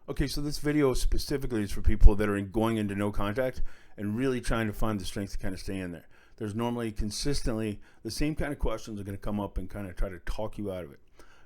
Okay, so this video specifically is for people that are going into no contact and really trying to find the strength to kind of stay in there. There's normally consistently the same kind of questions are going to come up and kind of try to talk you out of it.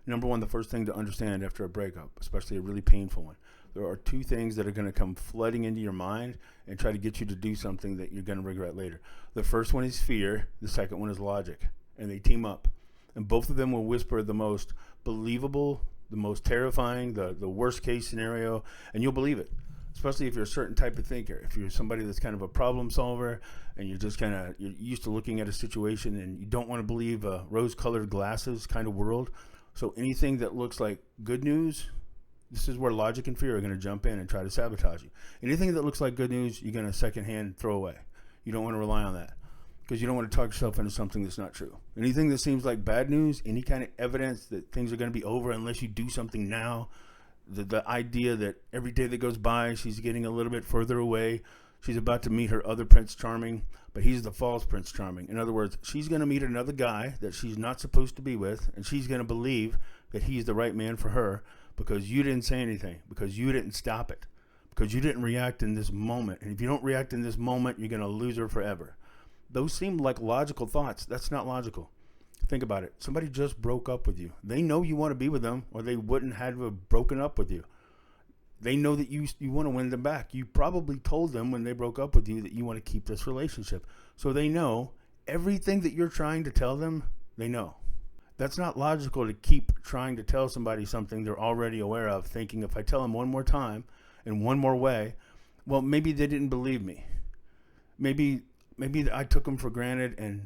Number one, the first thing to understand after a breakup, especially a really painful one, there are two things that are going to come flooding into your mind and try to get you to do something that you're going to regret later. The first one is fear. The second one is logic. And they team up. And both of them will whisper the most believable, the most terrifying, the worst case scenario, and you'll believe it. Especially if you're a certain type of thinker. If you're somebody that's kind of a problem solver and you're just you're used to looking at a situation and you don't want to believe a rose-colored glasses kind of world. So anything that looks like good news, this is where logic and fear are going to jump in and try to sabotage you. Anything that looks like good news, you're going to secondhand throw away. You don't want to rely on that because you don't want to talk yourself into something that's not true. Anything that seems like bad news, any kind of evidence that things are going to be over unless you do something now, the idea that every day that goes by, she's getting a little bit further away. She's about to meet her other Prince Charming, but he's the false Prince Charming. In other words, she's going to meet another guy that she's not supposed to be with, and she's going to believe that he's the right man for her because you didn't say anything, because you didn't stop it, because you didn't react in this moment. And if you don't react in this moment, you're going to lose her forever. Those seem like logical thoughts. That's not logical. Think about it. Somebody just broke up with you. They know you want to be with them, or they wouldn't have broken up with you. They know that you want to win them back. You probably told them when they broke up with you that you want to keep this relationship. So they know everything that you're trying to tell them, they know. That's not logical to keep trying to tell somebody something they're already aware of, thinking if I tell them one more time in one more way, well, maybe they didn't believe me. Maybe I took them for granted and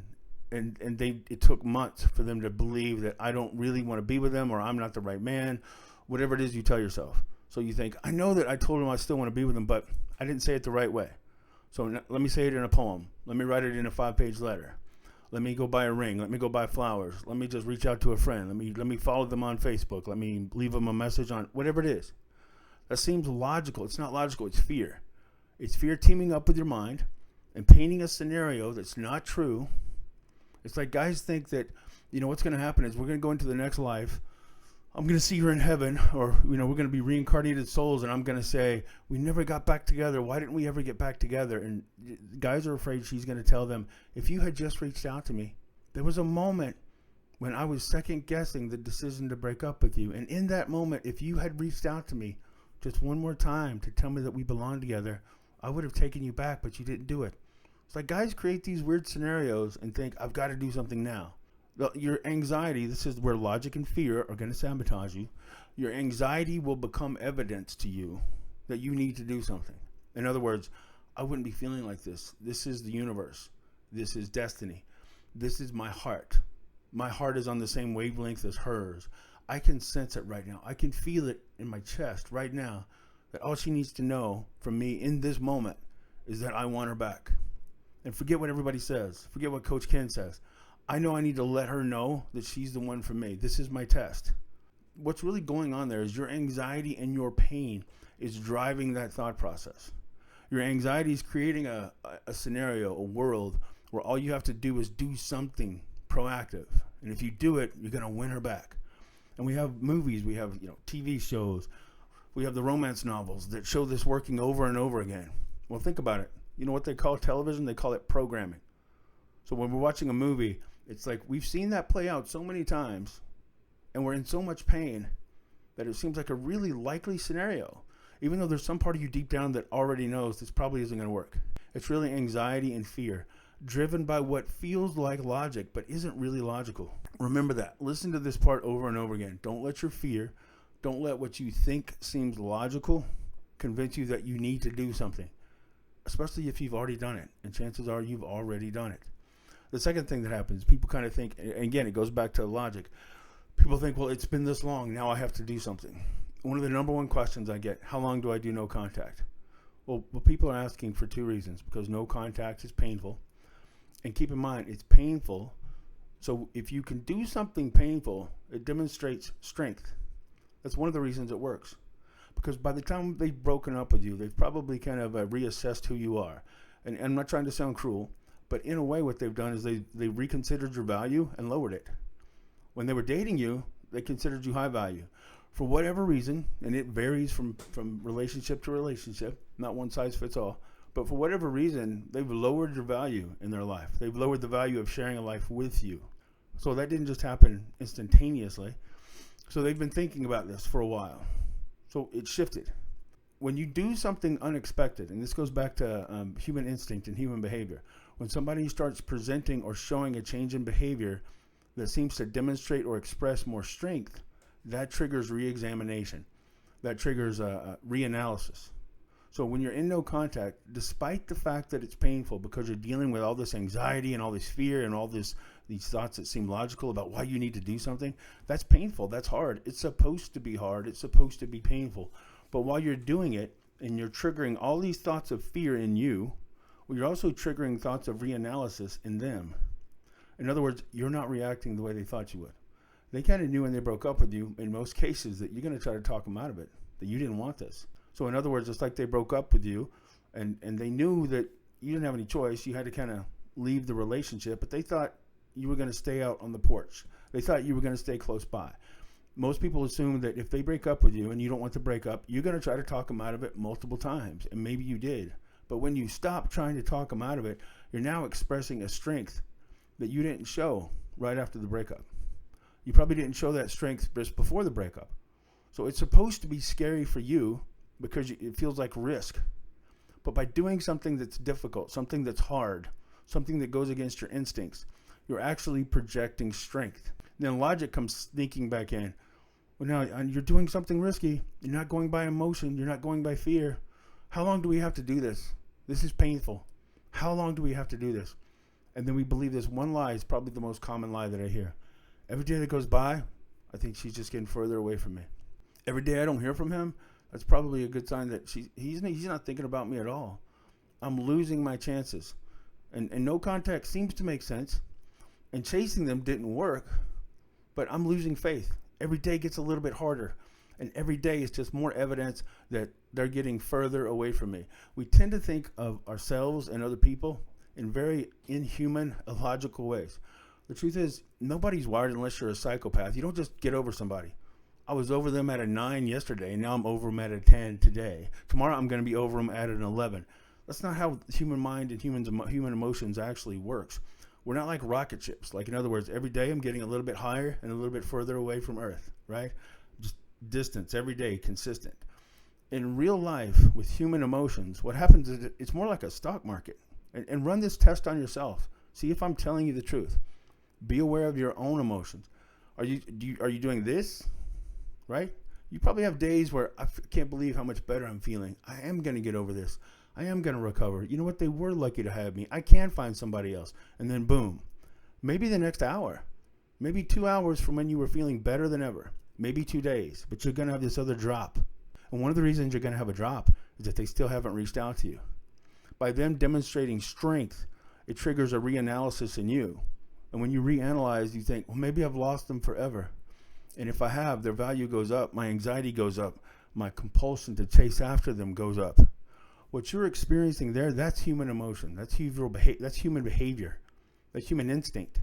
it took months for them to believe that I don't really want to be with them or I'm not the right man, whatever it is you tell yourself. So you think, I know that I told him I still want to be with him, but I didn't say it the right way. So let me say it in a poem. Let me write it in a 5-page letter. Let me go buy a ring. Let me go buy flowers. Let me just reach out to a friend. Let me follow them on Facebook. Let me leave them a message on whatever it is. That seems logical. It's not logical. It's fear. It's fear teaming up with your mind and painting a scenario that's not true. It's like guys think that, what's going to happen is we're going to go into the next life. I'm going to see her in heaven, or, we're going to be reincarnated souls, and I'm going to say, we never got back together. Why didn't we ever get back together? And guys are afraid she's going to tell them, if you had just reached out to me, there was a moment when I was second guessing the decision to break up with you. And in that moment, if you had reached out to me just one more time to tell me that we belong together, I would have taken you back, but you didn't do it. It's like guys create these weird scenarios and think, I've got to do something now. Your anxiety, this is where logic and fear are going to sabotage you. Your anxiety will become evidence to you that you need to do something. In other words, I wouldn't be feeling like this. This is the universe. This is destiny. This is my heart. My heart is on the same wavelength as hers. I can sense it right now. I can feel it in my chest right now that all she needs to know from me in this moment is that I want her back. And forget what everybody says. Forget what Coach Ken says. I know I need to let her know that she's the one for me. This is my test. What's really going on there is your anxiety and your pain is driving that thought process. Your anxiety is creating a scenario, a world where all you have to do is do something proactive. And if you do it, you're going to win her back. And we have movies, we have TV shows, we have the romance novels that show this working over and over again. Well, think about it. You know what they call television? They call it programming. So when we're watching a movie, it's like we've seen that play out so many times and we're in so much pain that it seems like a really likely scenario, even though there's some part of you deep down that already knows this probably isn't going to work. It's really anxiety and fear driven by what feels like logic but isn't really logical. Remember that. Listen to this part over and over again. Don't let your fear, don't let what you think seems logical convince you that you need to do something, especially if you've already done it. And chances are you've already done it. The second thing that happens, people kind of think, and again, it goes back to logic. People think, well, it's been this long, now I have to do something. One of the number one questions I get, how long do I do no contact? Well, people are asking for two reasons, because no contact is painful. And keep in mind, it's painful. So if you can do something painful, it demonstrates strength. That's one of the reasons it works. Because by the time they've broken up with you, they've probably kind of reassessed who you are. And I'm not trying to sound cruel, but in a way what they've done is they reconsidered your value and lowered it. When they were dating you, they considered you high value. for whatever reason, and it varies from relationship to relationship, not one size fits all, but for whatever reason, they've lowered their value in their life. They've lowered the value of sharing a life with you. So that didn't just happen instantaneously. So they've been thinking about this for a while. So it shifted. When you do something unexpected, and this goes back to human instinct and human behavior, when somebody starts presenting or showing a change in behavior that seems to demonstrate or express more strength, that triggers re-examination. That triggers reanalysis. So when you're in no contact, despite the fact that it's painful because you're dealing with all this anxiety and all this fear and all these thoughts that seem logical about why you need to do something, that's painful, that's hard. It's supposed to be hard, it's supposed to be painful. But while you're doing it and you're triggering all these thoughts of fear in you, well, you're also triggering thoughts of reanalysis in them. In other words, you're not reacting the way they thought you would. They kind of knew when they broke up with you, in most cases, that you're going to try to talk them out of it, that you didn't want this. So in other words, it's like they broke up with you and they knew that you didn't have any choice. You had to kind of leave the relationship, but they thought you were going to stay out on the porch. They thought you were going to stay close by. Most people assume that if they break up with you and you don't want to break up, you're going to try to talk them out of it multiple times. And maybe you did. But when you stop trying to talk them out of it, you're now expressing a strength that you didn't show right after the breakup. You probably didn't show that strength just before the breakup. So it's supposed to be scary for you because it feels like risk. But by doing something that's difficult, something that's hard, something that goes against your instincts, you're actually projecting strength. Then logic comes sneaking back in. Well, now you're doing something risky. You're not going by emotion. You're not going by fear. How long do we have to do this? This is painful. How long do we have to do this? And then we believe this one lie is probably the most common lie that I hear. Every day that goes by, I think she's just getting further away from me. Every day I don't hear from him, that's probably a good sign that he's not thinking about me at all. I'm losing my chances. And no contact seems to make sense. And chasing them didn't work, but I'm losing faith. Every day gets a little bit harder. And every day is just more evidence that they're getting further away from me. We tend to think of ourselves and other people in very inhuman, illogical ways. The truth is, nobody's wired unless you're a psychopath. You don't just get over somebody. I was over them at a 9 yesterday, and now I'm over them at a 10 today. Tomorrow I'm going to be over them at an 11. That's not how the human mind and human emotions actually works. We're not like rocket ships. Like, in other words, every day I'm getting a little bit higher and a little bit further away from Earth, right? Just distance every day, consistent. In real life, with human emotions, what happens is it's more like a stock market. And run this test on yourself. See if I'm telling you the truth. Be aware of your own emotions. Are you doing this? Right? You probably have days where I can't believe how much better I'm feeling. I am going to get over this. I am going to recover. You know what? They were lucky to have me. I can find somebody else. And then boom. Maybe the next hour. Maybe 2 hours from when you were feeling better than ever. Maybe 2 days. But you're going to have this other drop. And one of the reasons you're going to have a drop is that they still haven't reached out to you. By them demonstrating strength, it triggers a reanalysis in you. And when you reanalyze, you think, well, maybe I've lost them forever. And if I have, their value goes up, my anxiety goes up, my compulsion to chase after them goes up. What you're experiencing there, that's human emotion. That's human behavior. That's human instinct.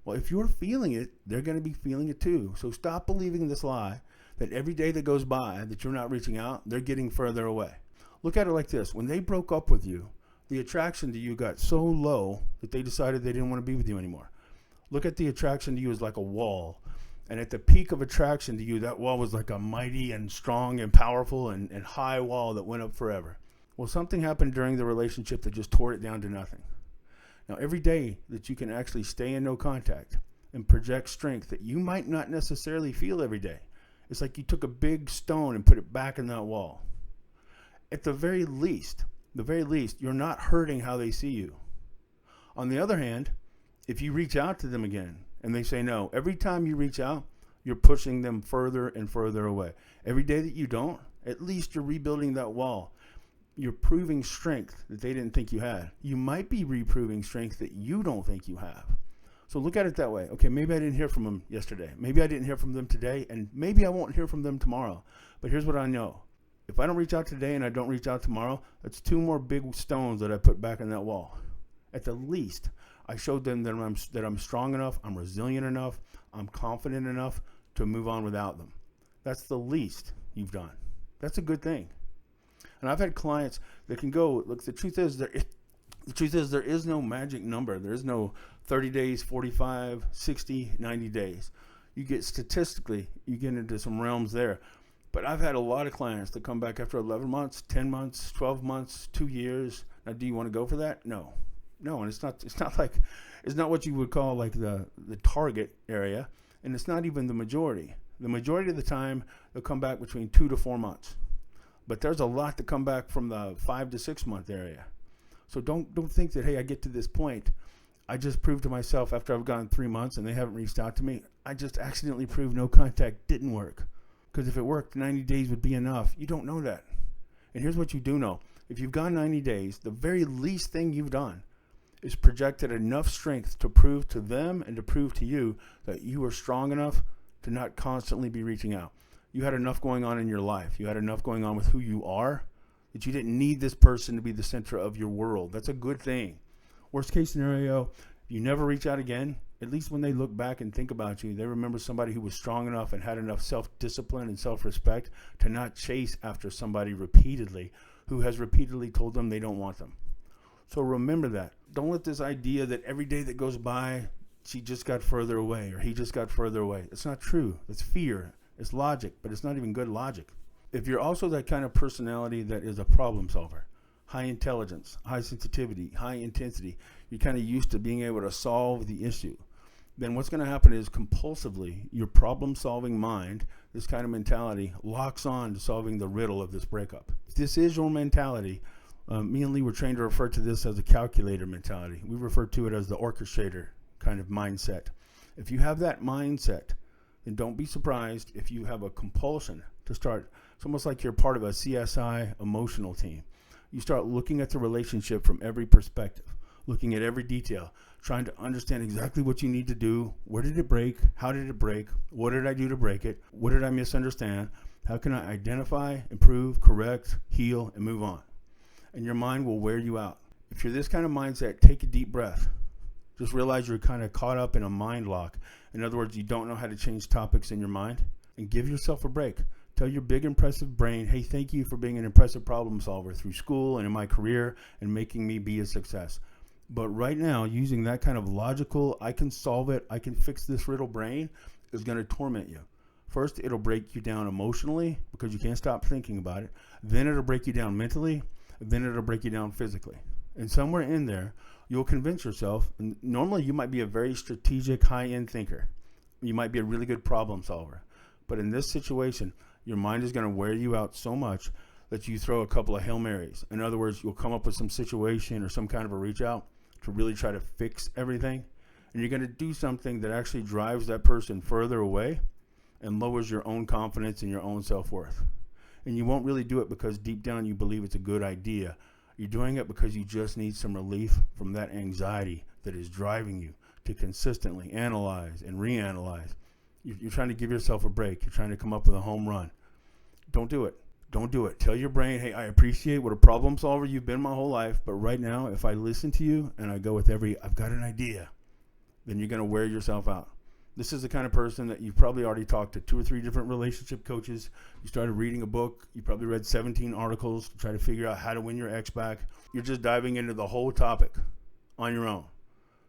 Well, if you're feeling it, they're going to be feeling it too. So stop believing this lie that every day that goes by that you're not reaching out, they're getting further away. Look at it like this. When they broke up with you, the attraction to you got so low that they decided they didn't want to be with you anymore. Look at the attraction to you as like a wall. And at the peak of attraction to you, that wall was like a mighty and strong and powerful and high wall that went up forever. Well, something happened during the relationship that just tore it down to nothing. Now, every day that you can actually stay in no contact and project strength that you might not necessarily feel every day, it's like you took a big stone and put it back in that wall. At the very least, you're not hurting how they see you. On the other hand, if you reach out to them again and they say no, every time you reach out, you're pushing them further and further away. Every day that you don't, at least you're rebuilding that wall. You're proving strength that they didn't think you had. You might be reproving strength that you don't think you have. So look at it that way. Okay, maybe I didn't hear from them yesterday. Maybe I didn't hear from them today, and maybe I won't hear from them tomorrow. But here's what I know. If I don't reach out today and I don't reach out tomorrow, that's 2 more big stones that I put back in that wall. At the least, I showed them that I'm strong enough, I'm resilient enough, I'm confident enough to move on without them. That's the least you've done. That's a good thing. And I've had clients that can go, look, the truth is there is no magic number. There is no 30 days, 45, 60, 90 days. You get statistically, you get into some realms there. But I've had a lot of clients that come back after 11 months, 10 months, 12 months, 2 years. Now, do you want to go for that? No. No, and it's not what you would call like the target area, and it's not even the majority. The majority of the time, they'll come back between 2 to 4 months. But there's a lot to come back from the 5 to 6 month area. So don't think that, hey, I get to this point, I just proved to myself after I've gone 3 months and they haven't reached out to me, I just accidentally proved no contact didn't work. Because if it worked, 90 days would be enough. You don't know that. And here's what you do know. If you've gone 90 days, the very least thing you've done is projected enough strength to prove to them and to prove to you that you are strong enough to not constantly be reaching out. You had enough going on in your life. You had enough going on with who you are that you didn't need this person to be the center of your world. That's a good thing. Worst case scenario, you never reach out again. At least when they look back and think about you, they remember somebody who was strong enough and had enough self-discipline and self-respect to not chase after somebody repeatedly who has repeatedly told them they don't want them. So remember that. Don't let this idea that every day that goes by, she just got further away or he just got further away. It's not true. It's fear. It's logic, but it's not even good logic. If you're also that kind of personality that is a problem solver, high intelligence, high sensitivity, high intensity, you're kind of used to being able to solve the issue, then what's going to happen is compulsively your problem-solving mind, this kind of mentality, locks on to solving the riddle of this breakup. If this is your mentality, me and Lee were trained to refer to this as a calculator mentality. We refer to it as the orchestrator kind of mindset. If you have that mindset, then don't be surprised if you have a compulsion to start. It's almost like you're part of a CSI emotional team. You start looking at the relationship from every perspective, looking at every detail, trying to understand exactly what you need to do. Where did it break? How did it break? What did I do to break it? What did I misunderstand? How can I identify, improve, correct, heal, and move on? And your mind will wear you out. If you're this kind of mindset, take a deep breath. Just realize you're kind of caught up in a mind lock. In other words, you don't know how to change topics in your mind, and give yourself a break. Tell your big, impressive brain, hey, thank you for being an impressive problem solver through school and in my career and making me be a success. But right now, using that kind of logical, I can solve it, I can fix this riddle brain is going to torment you. First, it'll break you down emotionally because you can't stop thinking about it. Then it'll break you down mentally. Then it'll break you down physically. And somewhere in there, you'll convince yourself, and normally you might be a very strategic, high-end thinker. You might be a really good problem solver. But in this situation, your mind is going to wear you out so much that you throw a couple of Hail Marys. In other words, you'll come up with some situation or some kind of a reach out to really try to fix everything. And you're going to do something that actually drives that person further away and lowers your own confidence and your own self-worth. And you won't really do it because deep down you believe it's a good idea. You're doing it because you just need some relief from that anxiety that is driving you to consistently analyze and reanalyze. You're trying to give yourself a break. You're trying to come up with a home run. Don't do it. Don't do it. Tell your brain, hey, I appreciate what a problem solver you've been my whole life, but right now, if I listen to you and I go with I've got an idea, then you're going to wear yourself out. This is the kind of person that you've probably already talked to 2 or 3 different relationship coaches. You started reading a book. You probably read 17 articles to try to figure out how to win your ex back. You're just diving into the whole topic on your own.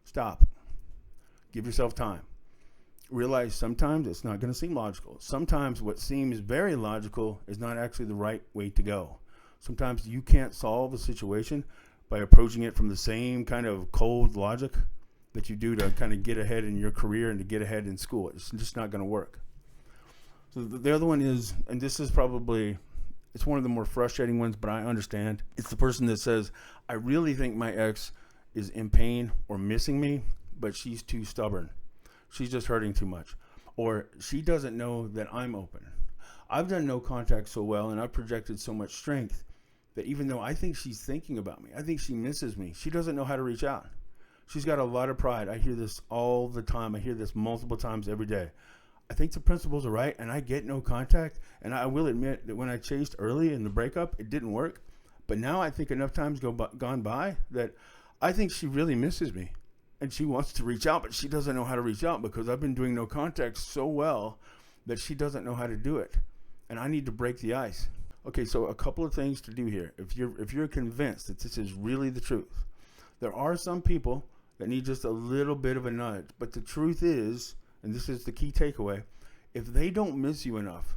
Stop. Give yourself time. Realize sometimes it's not going to seem logical. Sometimes what seems very logical is not actually the right way to go. Sometimes you can't solve a situation by approaching it from the same kind of cold logic that you do to kind of get ahead in your career and to get ahead in school. It's just not going to work. So the other one is, and this is probably, it's one of the more frustrating ones, but I understand. It's the person that says, I really think my ex is in pain or missing me, but she's too stubborn. She's just hurting too much. Or she doesn't know that I'm open. I've done no contact so well and I've projected so much strength that even though I think she's thinking about me, I think she misses me, she doesn't know how to reach out. She's got a lot of pride. I hear this all the time. I hear this multiple times every day. I think the principles are right and I get no contact. And I will admit that when I chased early in the breakup, it didn't work. But now I think enough times gone by that I think she really misses me. And she wants to reach out, but she doesn't know how to reach out because I've been doing no contact so well that she doesn't know how to do it. and I need to break the ice. Okay, so a couple of things to do here. If you're convinced that this is really the truth, there are some people that need just a little bit of a nudge. But the truth is, and this is the key takeaway, if they don't miss you enough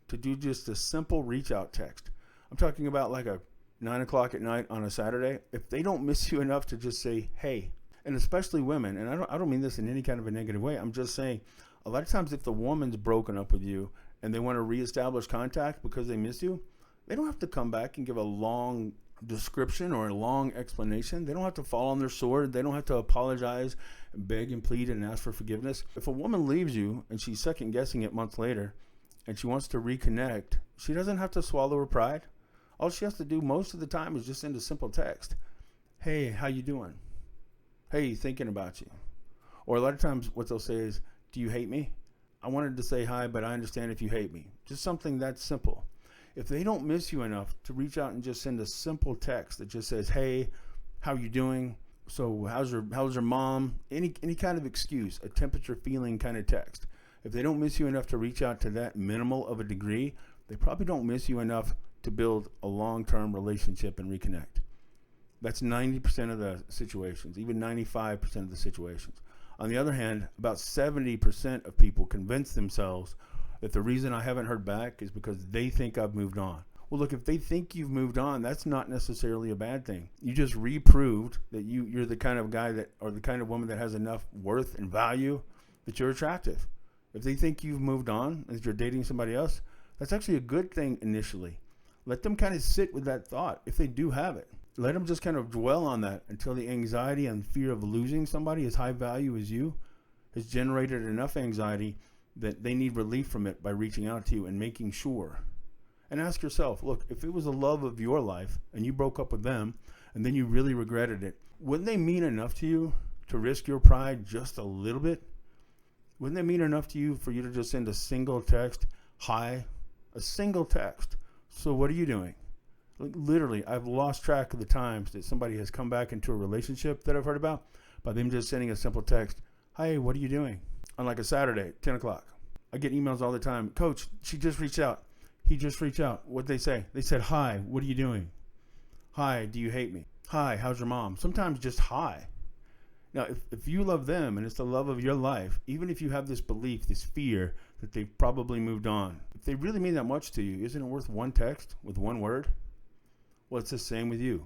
to do just a simple reach out text, I'm talking about like a 9 o'clock at night on a Saturday, if they don't miss you enough to just say, hey, and especially women, and I don't mean this in any kind of a negative way, I'm just saying a lot of times if the woman's broken up with you and they want to reestablish contact because they miss you, they don't have to come back and give a long description or a long explanation. They don't have to fall on their sword. They don't have to apologize and beg and plead and ask for forgiveness. If a woman leaves you and she's second guessing it months later and she wants to reconnect, she doesn't have to swallow her pride. All she has to do most of the time is just send a simple text. Hey, how you doing? Hey, thinking about you. Or a lot of times what they'll say is, do you hate me? I wanted to say hi, but I understand if you hate me. Just something that simple. If they don't miss you enough to reach out and just send a simple text that just says, hey, how you doing? So how's your mom? Any kind of excuse, a temperature feeling kind of text. If they don't miss you enough to reach out to that minimal of a degree, they probably don't miss you enough to build a long-term relationship and reconnect. That's 90% of the situations, even 95% of the situations. On the other hand, about 70% of people convince themselves that the reason I haven't heard back is because they think I've moved on. Well, look, if they think you've moved on, that's not necessarily a bad thing. You just reproved that you're the kind of guy that, or the kind of woman that has enough worth and value that you're attractive. If they think you've moved on as you're dating somebody else, that's actually a good thing initially. Let them kind of sit with that thought if they do have it. Let them just kind of dwell on that until the anxiety and fear of losing somebody as high value as you has generated enough anxiety that they need relief from it by reaching out to you and making sure. And ask yourself, look, if it was the love of your life and you broke up with them and then you really regretted it, wouldn't they mean enough to you to risk your pride just a little bit? Wouldn't they mean enough to you for you to just send a single text, hi, a single text? So what are you doing? Literally, I've lost track of the times that somebody has come back into a relationship that I've heard about by them just sending a simple text, hi, what are you doing? On like a Saturday, 10 o'clock. I get emails all the time. Coach, she just reached out. He just reached out. What'd they say? They said, hi, what are you doing? Hi, do you hate me? Hi, how's your mom? Sometimes just hi. Now, if you love them and it's the love of your life, even if you have this belief, this fear that they've probably moved on, if they really mean that much to you, isn't it worth one text with one word? Well, it's the same with you.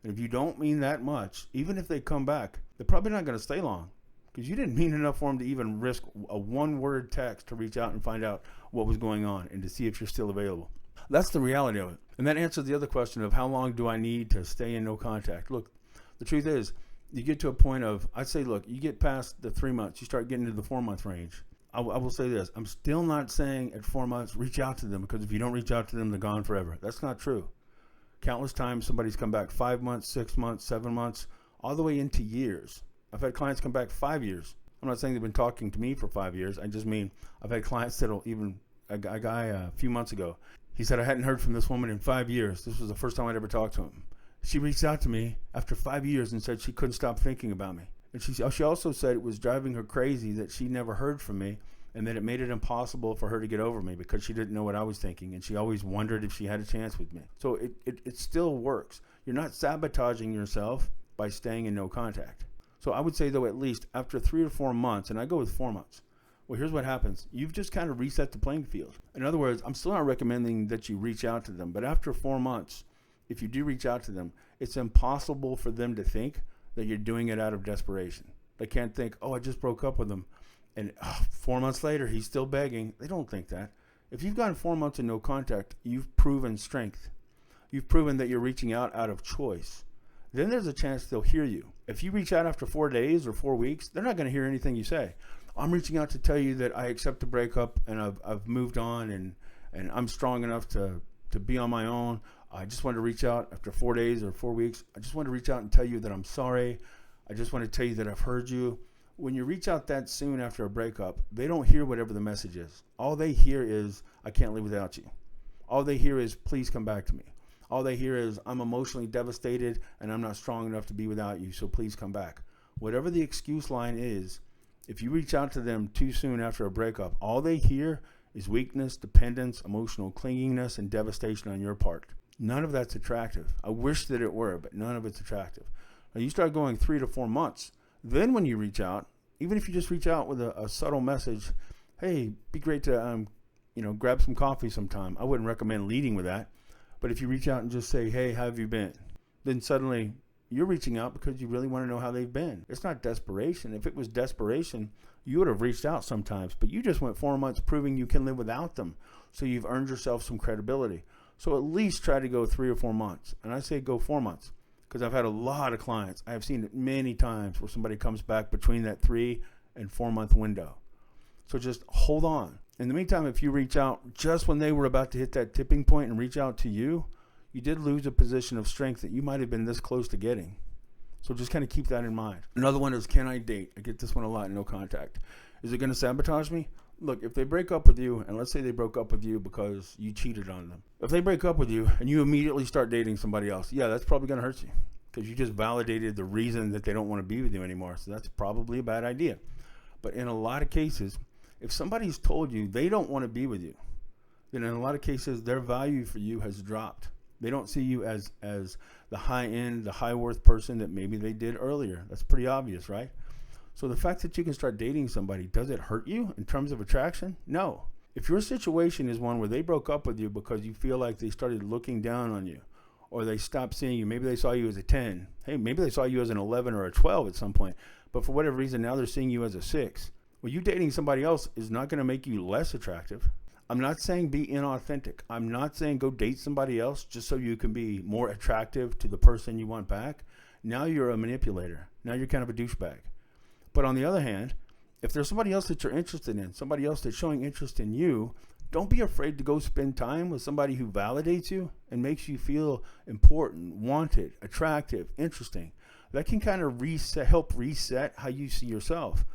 And if you don't mean that much, even if they come back, they're probably not going to stay long. Because you didn't mean enough for them to even risk a one-word text to reach out and find out what was going on and to see if you're still available. That's the reality of it. And that answers the other question of how long do I need to stay in no contact? Look, the truth is, you get to a point of, I'd say, look, you get past the 3 months, you start getting into the 4-month range. I will say this, I'm still not saying at 4 months, reach out to them, because if you don't reach out to them, they're gone forever. That's not true. Countless times somebody's come back 5 months, 6 months, 7 months, all the way into years. I've had clients come back 5 years. I'm not saying they've been talking to me for 5 years. I just mean I've had clients that'll even, a guy a few months ago, he said, I hadn't heard from this woman in 5 years. This was the first time I'd ever talked to him. She reached out to me after 5 years and said she couldn't stop thinking about me. And she also said it was driving her crazy that she never heard from me and that it made it impossible for her to get over me because she didn't know what I was thinking and she always wondered if she had a chance with me. So it still works. You're not sabotaging yourself by staying in no contact. So I would say, though, at least after 3 or 4 months, and I go with 4 months, well, here's what happens. You've just kind of reset the playing field. In other words, I'm still not recommending that you reach out to them, but after 4 months, if you do reach out to them, it's impossible for them to think that you're doing it out of desperation. They can't think, oh, I just broke up with him, and 4 months later, he's still begging. They don't think that. If you've gotten 4 months in no contact, you've proven strength. You've proven that you're reaching out of choice. Then there's a chance they'll hear you. If you reach out after 4 days or 4 weeks, they're not going to hear anything you say. I'm reaching out to tell you that I accept the breakup and I've moved on and I'm strong enough to be on my own. I just wanted to reach out after 4 days or 4 weeks. I just wanted to reach out and tell you that I'm sorry. I just want to tell you that I've heard you. When you reach out that soon after a breakup, they don't hear whatever the message is. All they hear is, I can't live without you. All they hear is, please come back to me. All they hear is, I'm emotionally devastated and I'm not strong enough to be without you, so please come back. Whatever the excuse line is, if you reach out to them too soon after a breakup, all they hear is weakness, dependence, emotional clinginess, and devastation on your part. None of that's attractive. I wish that it were, but none of it's attractive. Now you start going 3 to 4 months. Then when you reach out, even if you just reach out with a subtle message, hey, be great to grab some coffee sometime. I wouldn't recommend leading with that. But if you reach out and just say, hey, how have you been? Then suddenly you're reaching out because you really want to know how they've been. It's not desperation. If it was desperation, you would have reached out sometimes. But you just went 4 months proving you can live without them. So you've earned yourself some credibility. So at least try to go 3 or 4 months. And I say go 4 months because I've had a lot of clients. I've seen it many times where somebody comes back between that 3 and 4 month window. So just hold on. In the meantime, if you reach out just when they were about to hit that tipping point and reach out to you, you did lose a position of strength that you might have been this close to getting. So just kind of keep that in mind. Another one is, can I date? I get this one a lot in No Contact. Is it going to sabotage me? Look, if they break up with you, and let's say they broke up with you because you cheated on them. If they break up with you and you immediately start dating somebody else, yeah, that's probably going to hurt you because you just validated the reason that they don't want to be with you anymore. So that's probably a bad idea. But in a lot of cases, if somebody's told you they don't want to be with you, then in a lot of cases, their value for you has dropped. They don't see you as the high end, the high worth person that maybe they did earlier. That's pretty obvious, right? So the fact that you can start dating somebody, does it hurt you in terms of attraction? No. If your situation is one where they broke up with you because you feel like they started looking down on you, or they stopped seeing you, maybe they saw you as a 10. Hey, maybe they saw you as an 11 or a 12 at some point, but for whatever reason, now they're seeing you as a 6. Well, you dating somebody else is not going to make you less attractive. I'm not saying be inauthentic. I'm not saying go date somebody else just so you can be more attractive to the person you want back. Now you're a manipulator. Now you're kind of a douchebag. But on the other hand, if there's somebody else that you're interested in, somebody else that's showing interest in you, don't be afraid to go spend time with somebody who validates you and makes you feel important, wanted, attractive, interesting. That can kind of help reset how you see yourself.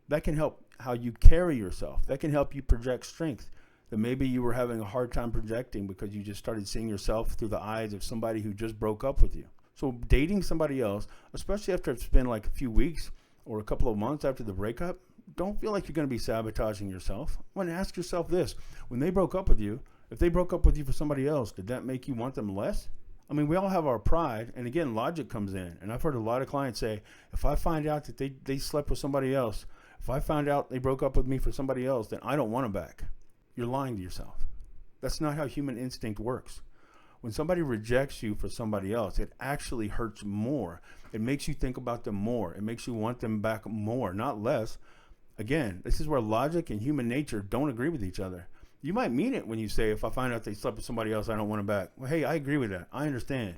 That can help how you carry yourself. That can help you project strength that maybe you were having a hard time projecting because you just started seeing yourself through the eyes of somebody who just broke up with you. So dating somebody else, especially after it's been like a few weeks or a couple of months after the breakup, don't feel like you're going to be sabotaging yourself. I want to ask yourself this. When they broke up with you, if they broke up with you for somebody else, did that make you want them less? I mean, we all have our pride, and again, logic comes in. And I've heard a lot of clients say, if I find out that they slept with somebody else, if I found out they broke up with me for somebody else, then I don't want them back. You're lying to yourself. That's not how human instinct works. When somebody rejects you for somebody else, it actually hurts more. It makes you think about them more. It makes you want them back more, not less. Again, this is where logic and human nature don't agree with each other. You might mean it when you say, if I find out they slept with somebody else, I don't want them back. Well, hey, I agree with that. I understand.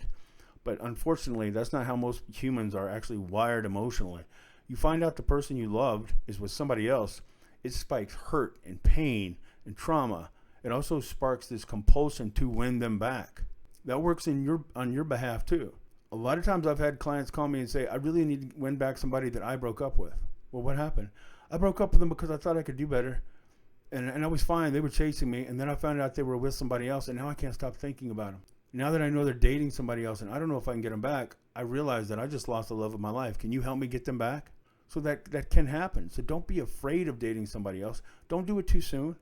But unfortunately, that's not how most humans are actually wired emotionally. You find out the person you loved is with somebody else, it spikes hurt and pain and trauma. It also sparks this compulsion to win them back. That works on your behalf too. A lot of times I've had clients call me and say, I really need to win back somebody that I broke up with. Well, what happened? I broke up with them because I thought I could do better. And I was fine. They were chasing me. And then I found out they were with somebody else. And now I can't stop thinking about them. Now that I know they're dating somebody else and I don't know if I can get them back, I realize that I just lost the love of my life. Can you help me get them back? So that can happen. So don't be afraid of dating somebody else. Don't do it too soon.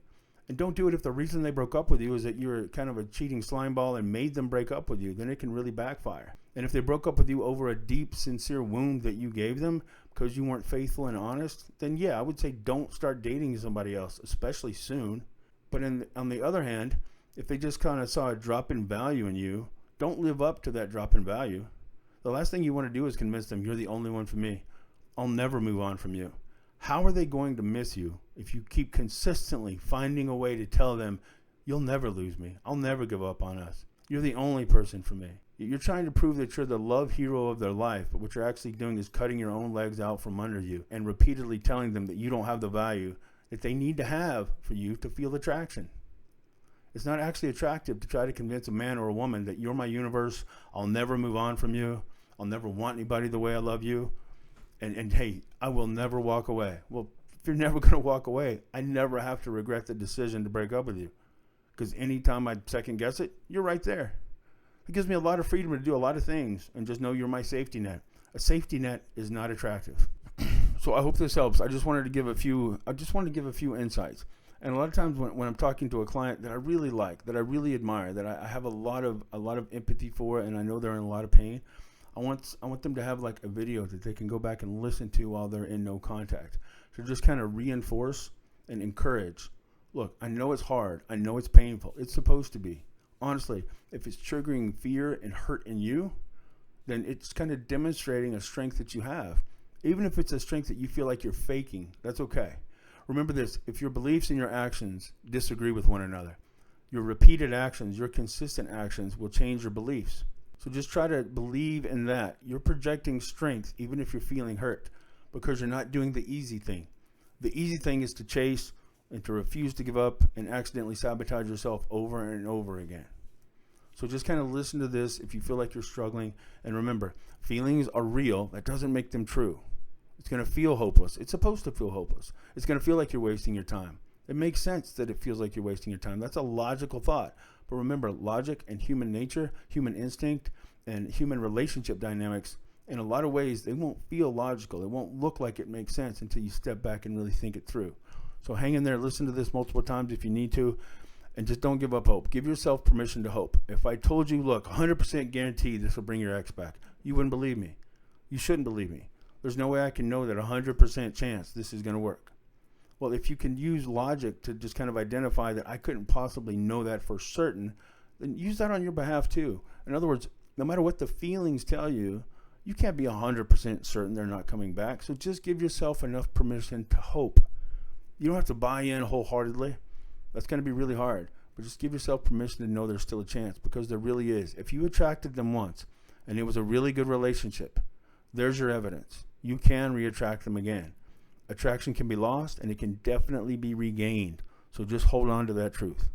And don't do it if the reason they broke up with you is that you're kind of a cheating slimeball and made them break up with you. Then it can really backfire. And if they broke up with you over a deep, sincere wound that you gave them because you weren't faithful and honest, then yeah, I would say don't start dating somebody else, especially soon. But on the other hand, if they just kind of saw a drop in value in you, don't live up to that drop in value. The last thing you want to do is convince them you're the only one for me. I'll never move on from you. How are they going to miss you if you keep consistently finding a way to tell them, you'll never lose me. I'll never give up on us. You're the only person for me. You're trying to prove that you're the love hero of their life, but what you're actually doing is cutting your own legs out from under you and repeatedly telling them that you don't have the value that they need to have for you to feel attraction. It's not actually attractive to try to convince a man or a woman that you're my universe. I'll never move on from you. I'll never want anybody the way I love you. And hey, I will never walk away. Well, if you're never going to walk away, I never have to regret the decision to break up with you. Because anytime I second guess it, you're right there. It gives me a lot of freedom to do a lot of things and just know you're my safety net. A safety net is not attractive. So I hope this helps. I just wanted to give a few insights. And a lot of times when I'm talking to a client that I really like, that I really admire, that I have a lot of empathy for, and I know they're in a lot of pain, I want them to have like a video that they can go back and listen to while they're in no contact, to just kind of reinforce and encourage. Look, I know it's hard. I know it's painful. It's supposed to be. Honestly, if it's triggering fear and hurt in you, then it's kind of demonstrating a strength that you have. Even if it's a strength that you feel like you're faking, that's okay. Remember this: if your beliefs and your actions disagree with one another, your repeated actions, your consistent actions will change your beliefs. So just try to believe in that. You're projecting strength even if you're feeling hurt, because you're not doing the easy thing. The easy thing is to chase and to refuse to give up and accidentally sabotage yourself over and over again. So just kind of listen to this if you feel like you're struggling. And remember, feelings are real. That doesn't make them true. It's going to feel hopeless. It's supposed to feel hopeless. It's going to feel like you're wasting your time. It makes sense that it feels like you're wasting your time. That's a logical thought. But remember, logic and human nature, human instinct, and human relationship dynamics, in a lot of ways, they won't feel logical. It won't look like it makes sense until you step back and really think it through. So hang in there. Listen to this multiple times if you need to. And just don't give up hope. Give yourself permission to hope. If I told you, look, 100% guaranteed this will bring your ex back, you wouldn't believe me. You shouldn't believe me. There's no way I can know that 100% chance this is going to work. Well, if you can use logic to just kind of identify that I couldn't possibly know that for certain, then use that on your behalf too. In other words, no matter what the feelings tell you, you can't be 100% certain they're not coming back. So just give yourself enough permission to hope. You don't have to buy in wholeheartedly. That's going to be really hard. But just give yourself permission to know there's still a chance, because there really is. If you attracted them once and it was a really good relationship, there's your evidence. You can re-attract them again. Attraction can be lost, and it can definitely be regained. So just hold on to that truth.